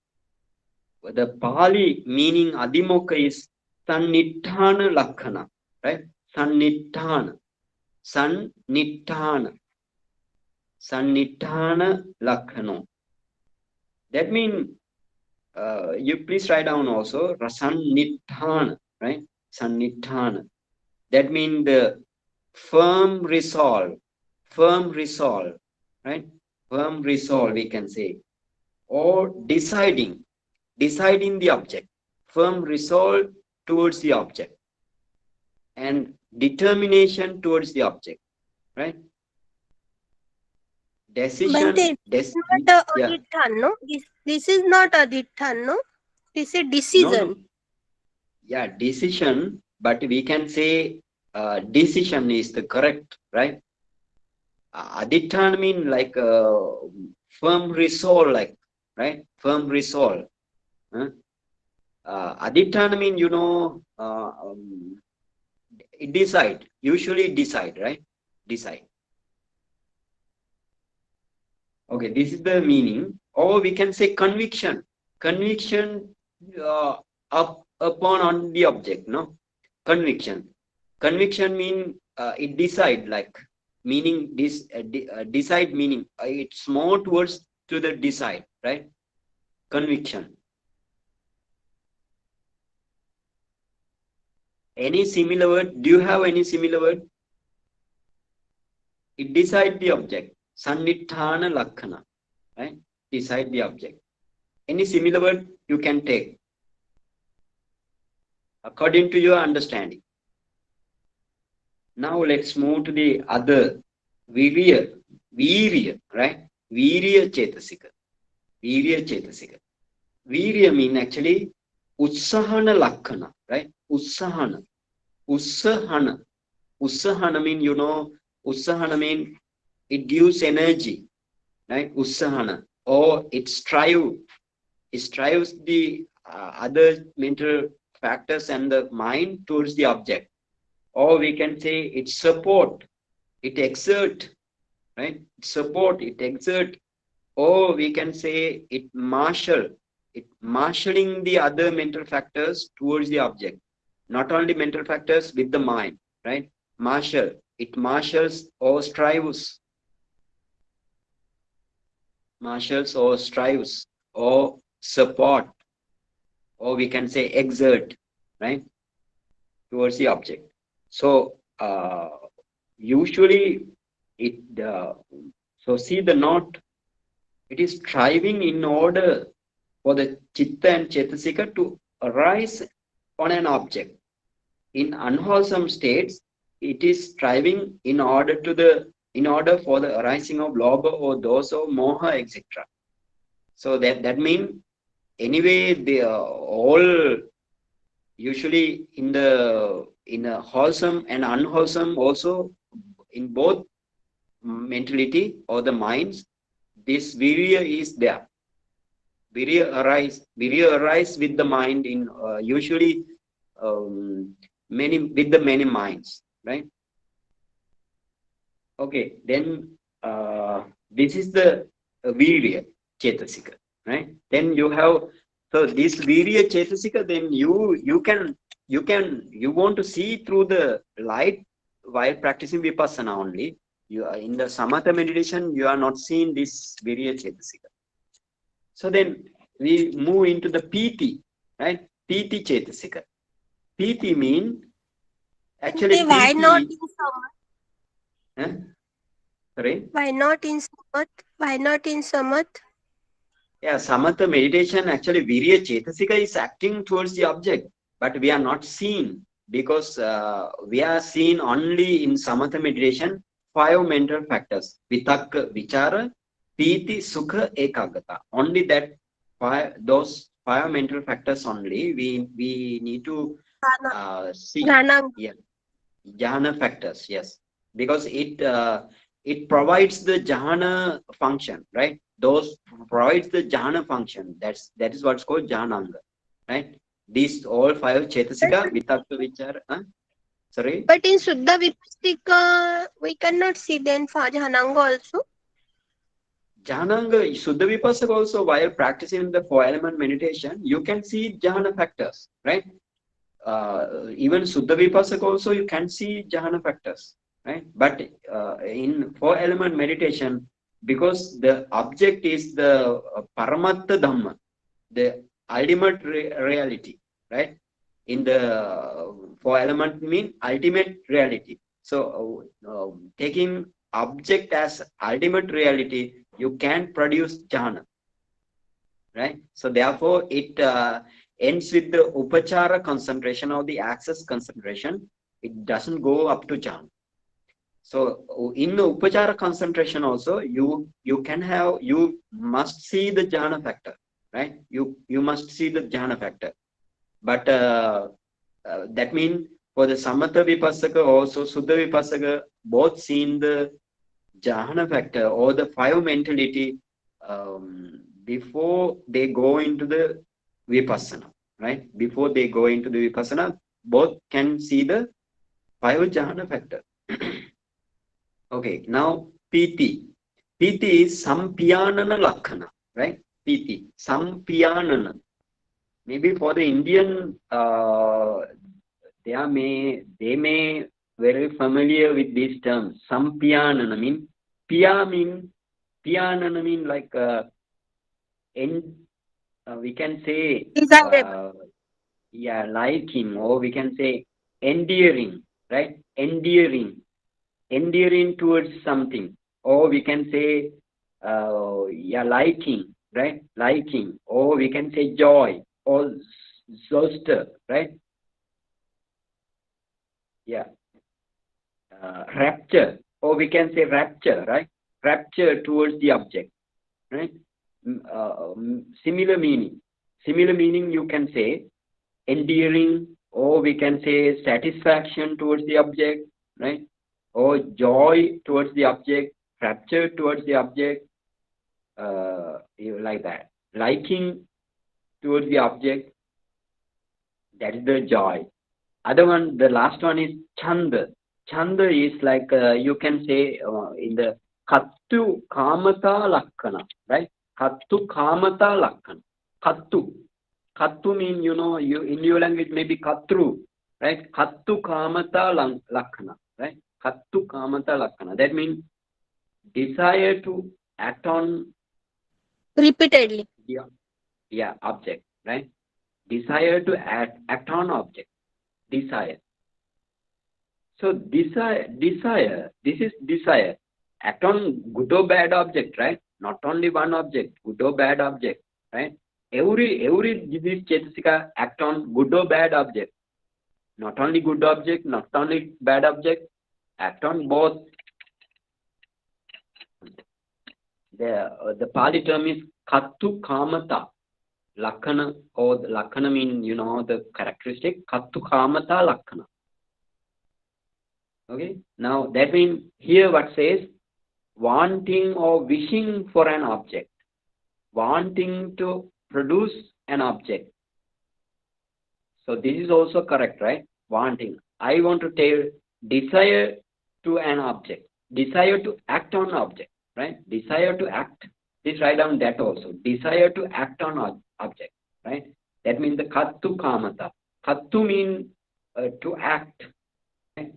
the Pali meaning adhimukha is sannithana lakhana, right? Sannithana lakhano. That means you please write down also Sannithana, right? Sannithana. That means the firm resolve, right? Firm resolve, we can say, or deciding the object, firm resolve towards the object, and determination towards the object, right? Decision, Bante, it's not a yeah, adithan, no? This is not adithan, no? This is no, decision. yeah, decision, but we can say decision is the correct, right? Adithan mean like firm resolve, like, right? Firm resolve. Huh? Adithan mean, decide, usually decide, right? Decide. Okay, this is the meaning. Or we can say conviction. Conviction upon on the object, no? Conviction. Conviction mean it decide, like, meaning this decide meaning it's more towards to the decide, right? Conviction. Any similar word? Do you have any similar word? It decide the object. Sannithana lakhana, right? Decide the object. Any similar word you can take according to your understanding. Now let's move to the other virya, right? Virya Cetasika. Virya Cetasika. Virya mean actually ussahana lakhana, right? Ussahana. Ussahana. Ussahana mean, ussahana mean it gives energy, right? Ussahana. Or it strives the other mental factors and the mind towards the object. Or we can say it support, it exert, right? Support, it exert. Or we can say it marshalling the other mental factors towards the object. Not only mental factors with the mind, right? It marshals or strives. Marshals or strives or support, or we can say exert, right? Towards the object. So usually it so see the note, it is striving in order for the chitta and chetasika to arise on an object. In unwholesome states, it is striving in order for the arising of lobha or dosa or moha, etc. So that means anyway they are all usually in a wholesome and unwholesome also, in both mentality or the minds, this virya is there. Virya arise with the mind in usually with the many minds, right? Okay, then this is the virya Cetasika, right? Then you have, so this virya Cetasika, then you want to see through the light while practicing vipassana only. You are in the samatha meditation, you are not seeing this virya Cetasika. So then we move into the piti, right? Piti Cetasika. Piti mean actually Bante, why not piti. in samat? Sorry? Why not in samat? Why not in samat? Yeah, samatha meditation, actually virya Cetasika is acting towards the object, but we are not seen because we are seen only in samatha meditation 5 mental factors: vitakka, vichara, piti, sukha, ekagata. Only that those 5 mental factors only we need to see. Jnana. Yeah, jhana factors, yes, because it provides the jhana function, right? Those provides the jhana function. That is what's called jhananga, right? These all 5 chetasika, vitakka, vichara. Sorry, But in Suddha Vipastika, we cannot see then Jhananga also. jhananga, Suddha Vipassaka also, while practicing the 4-element meditation, you can see jhana factors, right? Even Suddha Vipassaka also, you can see jhana factors, right? But in 4-element meditation, because the object is the Paramatta Dhamma, the ultimate reality, right? In the for element mean ultimate reality. So taking object as ultimate reality, you can produce jhana, right? So therefore it ends with the upachara concentration or the access concentration. It doesn't go up to jhana. So in the upachara concentration also, you must see the jhana factor, right? You must see the jhana factor. But that means for the samatha vipassaka also suddha vipassaka, both seen the jhana factor or the five mentality before they go into the vipassana, right? Before they go into the vipassana, both can see the five jhana factor. Okay, now PT. PT is Sampiyanana Lakhana, right? PT, Sampiyanana. Maybe for the Indian, they may very familiar with these terms. Sampiyanana mean, Piyanana mean like we can say Desirable. yeah, liking, or we can say endearing, right? Endearing towards something, or we can say yeah, liking, right? Liking, or we can say joy or zoster, right? Yeah, rapture, or we can say rapture, right? Rapture towards the object, right? Similar meaning you can say endearing, or we can say satisfaction towards the object, right? Or joy towards the object, rapture towards the object, like that. Liking towards the object, that is the joy. Other one, the last one is chanda. Chanda is like you can say in the kattu kamata lakkana, right? Kattu kamata lakkana. Kattu mean, in your language maybe katru, right? Kattu kamata lakkana, right? Kattu kamata lakkana. That means desire to act on Repeatedly. the object, right? Desire to act on object. Desire. So desire, this is desire. Act on good or bad object, right? Not only one object, good or bad object, right? Every this Cetasika act on good or bad object. Not only good object, not only bad object, act on both. The Pali term is Kattu Kamata. Lakkana, or Lakkana mean, the characteristic. Kattu Kamata Lakkana. Okay, now that means here what says wanting or wishing for an object, wanting to produce an object. So this is also correct, right? Wanting. I want to take desire to an object, desire to act on object, right? Desire to act. Please write down that also. Desire to act on object, right? That means the Kattu Kamata. Kattu means to act.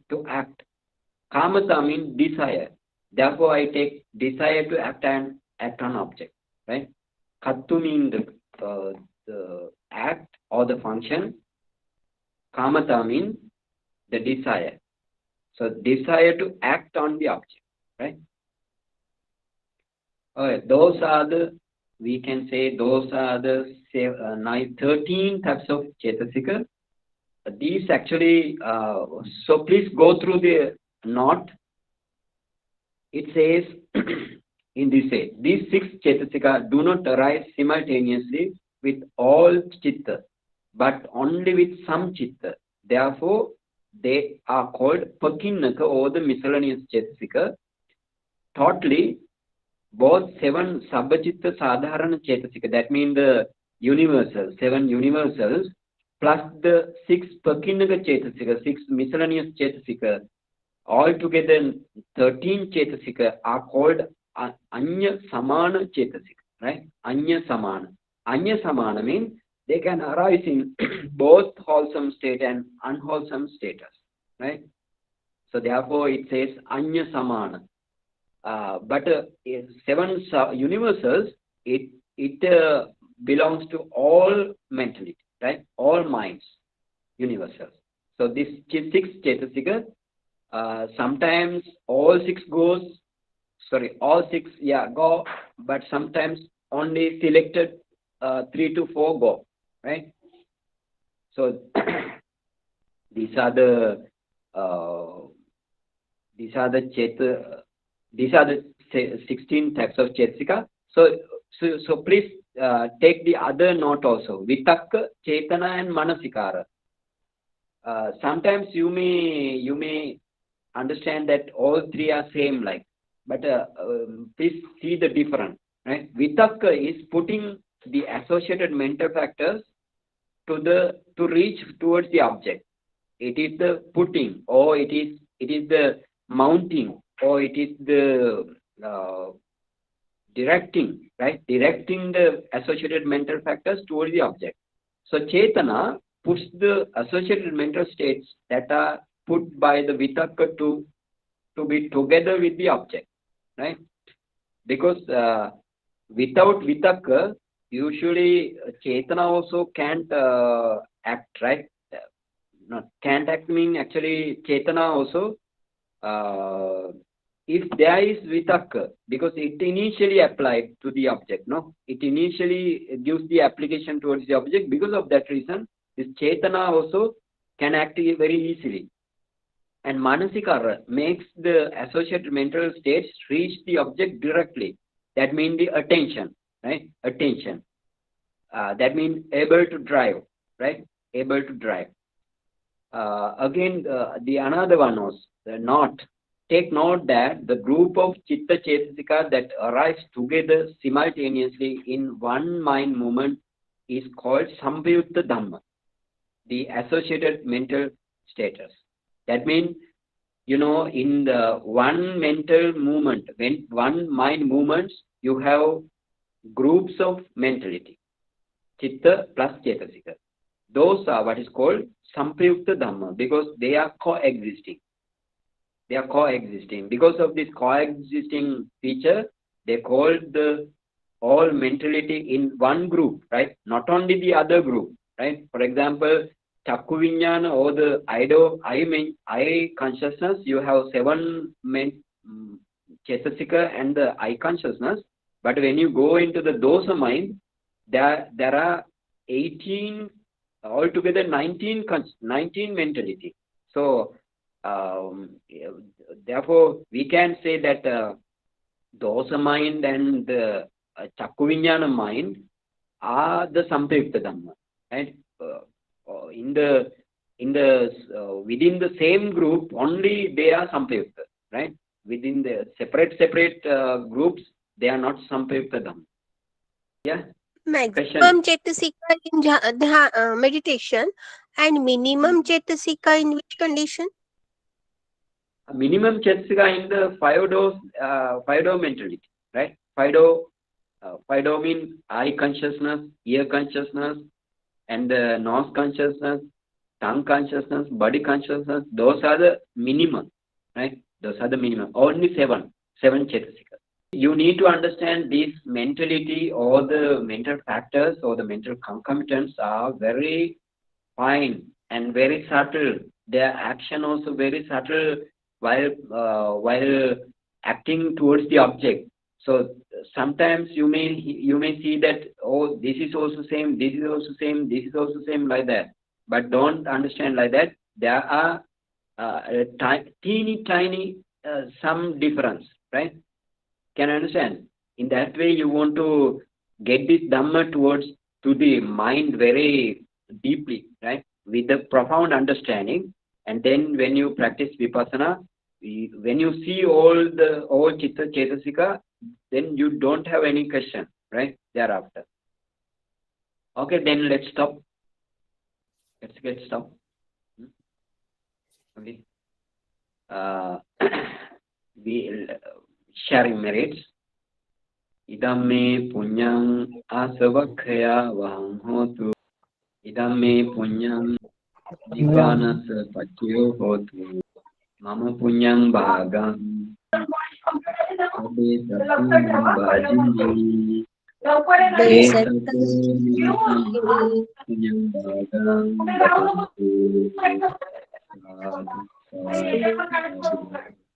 To act. Kamata means desire. Therefore, I take desire to act on object, right? Kattu means the act or the function. Kamata means the desire. So desire to act on the object, right? Okay, those are the 13 types of Cetasika. These actually, so please go through the note. It says, in this way, these 6 Cetasika do not arise simultaneously with all Chitta, but only with some Chitta. Therefore, they are called Pakinnaka, or the miscellaneous Cetasika. Totally, both 7 Sabbachitta Sadharana Cetasika, that means the universals, 7 universals, plus the 6 Pakinnaka Cetasika, 6 miscellaneous Cetasika, altogether 13 Cetasika are called Anya Samana Cetasika, right? Anya Samana. Anya Samana means they can arise in both wholesome state and unwholesome status, right? So therefore it says Anya Samana. But seven universals, it belongs to all mentality, right? All minds, universals. So this six Cetasika, sometimes all six go, but sometimes only selected 3 to 4 go, right? So these are the these are the 16 types of Cetasika. So please take the other note also. Vitakka, Chetana, and Manasikara. Sometimes you may understand that all three are same, like, but please see the difference, right? Vitakka is putting the associated mental factors to reach towards the object. It is the putting, or it is the mounting, or it is the directing, right? Directing the associated mental factors towards the object. So Chetana puts the associated mental states that are put by the Vitakka to be together with the object, right? Because without Vitakka, usually Chetana also can't act, right? Not can't act mean actually Chetana also, if there is Vitakka, because it initially applied to the object, no? It initially gives the application towards the object. Because of that reason, this Chetana also can act very easily. And Manasikara makes the associated mental states reach the object directly. That means the attention, right? Attention. That means able to drive, right? Able to drive. Again, the another one was not. Take note that the group of Chitta Cetasika that arise together simultaneously in one mind movement is called Sambhayutta Dhamma, the associated mental status. That means, in the one mental movement, when one mind movements, you have groups of mentality, Chitta plus Cetasika. Those are what is called Sampayukta Dhamma, because they are coexisting. They are coexisting. Because of this coexisting feature, they call the all mentality in one group, right? Not only the other group, right? For example, Chakku Vinyana or the I consciousness, you have 7 Cetasika and the I consciousness. But when you go into the dosa mind, there are 18, altogether 19 mentality. So therefore, we can say that dosa mind and the Chakku Vinyana mind are the Sampayukta Dhamma, right? Within the same group, only they are Sampayukta, right? Within the separate groups, they are not Sampayukta Dhamma. Yeah. Maximum Cetasika in meditation and minimum Cetasika in which condition? Minimum Cetasika in the 5 door mentality, right? 5 door means eye consciousness, ear consciousness, and the nose consciousness, tongue consciousness, body consciousness. Those are the minimum, right? Those are the minimum. Only 7 Cetasika. You need to understand this mentality, or the mental factors or the mental concomitants are very fine and very subtle. Their action also very subtle while acting towards the object. So sometimes you may see that, oh, this is also same, this is also same, this is also same, like that. But don't understand like that. There are teeny some difference, right? Can you understand? In that way, you want to get this Dhamma to the mind very deeply, right? With a profound understanding. And then when you practice Vipassana, when you see all Chitta Cetasika, then you don't have any question, right? Thereafter. Okay, then let's stop. Let's get stop. Okay. We sharing merits. Idamme punyang asavakhaya vaham hotu. Idamme punyang nibbanasa patyo hotu. Mama punyang bhagam